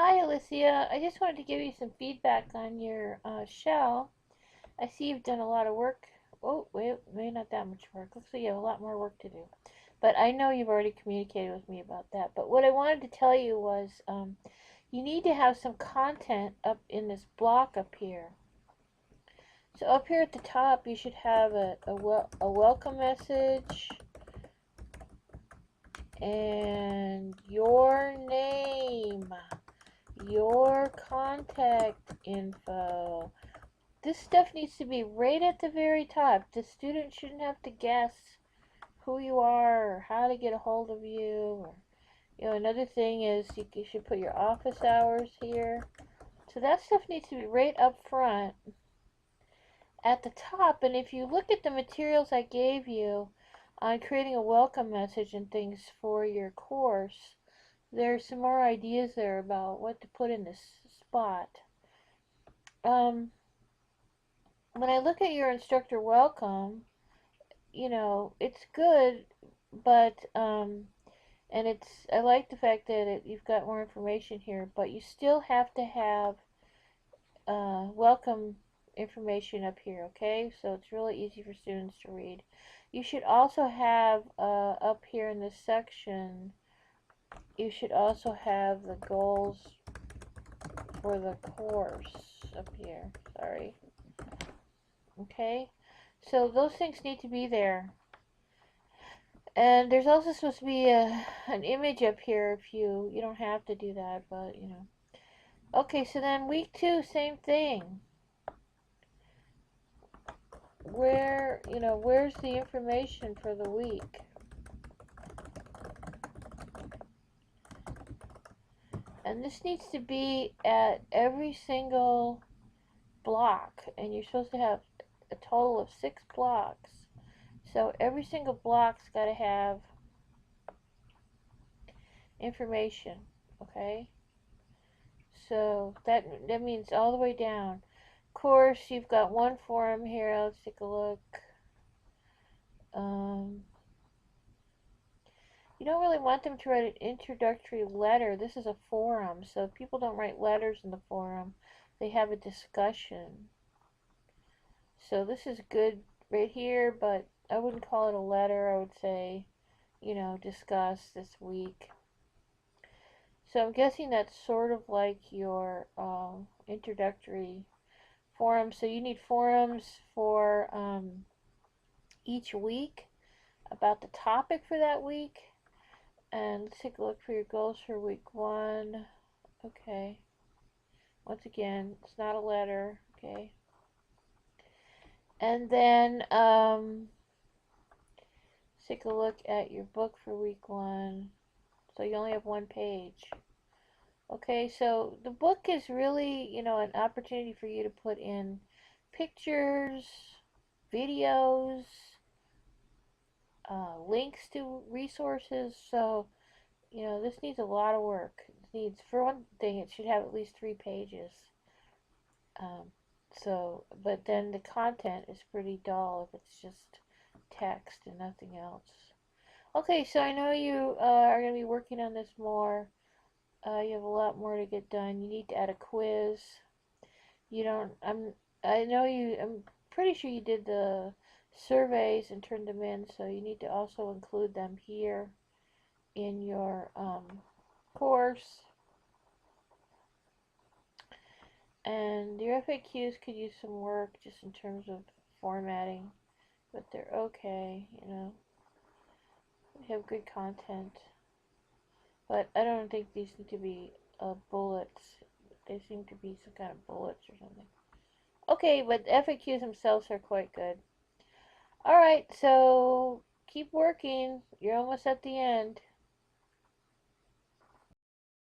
Hi, Alicia. I just wanted to give you some feedback on your shell. I see you've done a lot of work. Oh, wait, maybe not that much work. Looks like you have a lot more work to do. But I know you've already communicated with me about that. But what I wanted to tell you was you need to have some content up in this block up here. So up here at the top, you should have a welcome message and your name, your contact info. This stuff needs to be right at the very top. The student shouldn't have to guess who you are or how to get a hold of you. Or, another thing is you should put your office hours here. So that stuff needs to be right up front at the top. And if you look at the materials I gave you on creating a welcome message and things for your course, there's some more ideas there about what to put in this spot. When I look at your instructor welcome, it's good, but and I like the fact that you've got more information here, but you still have to have welcome information up here, okay? So it's really easy for students to read. You should also have up here in this section, you should also have the goals for the course up here. Sorry. Okay? So those things need to be there. And there's also supposed to be an image up here if you don't have to do that, but Okay, so then week 2, same thing. Where's the information for the week? And this needs to be at every single block, and you're supposed to have a total of 6 blocks. So every single block's got to have information, okay? So that means all the way down. Of course, you've got one forum here. Let's take a look. You don't really want them to write an introductory letter. This is a forum, so people don't write letters in the forum. They have a discussion. So this is good right here, but I wouldn't call it a letter. I would say, discuss this week. So I'm guessing that's sort of like your introductory forum. So you need forums for each week about the topic for that week. And let's take a look for your goals for week 1. Okay. Once again, it's not a letter. Okay. And then let's take a look at your book for week 1. So you only have 1 page. Okay, so the book is really, an opportunity for you to put in pictures, videos, links to resources. So, this needs a lot of work. It needs, for one thing, it should have at least 3 pages. But then the content is pretty dull if it's just text and nothing else. Okay, so I know you are going to be working on this more. You have a lot more to get done. You need to add a quiz. I'm pretty sure you did the surveys and turned them in, so you need to also include them here in your course. And your FAQs could use some work just in terms of formatting, but they're okay, They have good content. But I don't think these need to be bullets. They seem to be some kind of bullets or something. Okay, but the FAQs themselves are quite good. Alright, so keep working. You're almost at the end.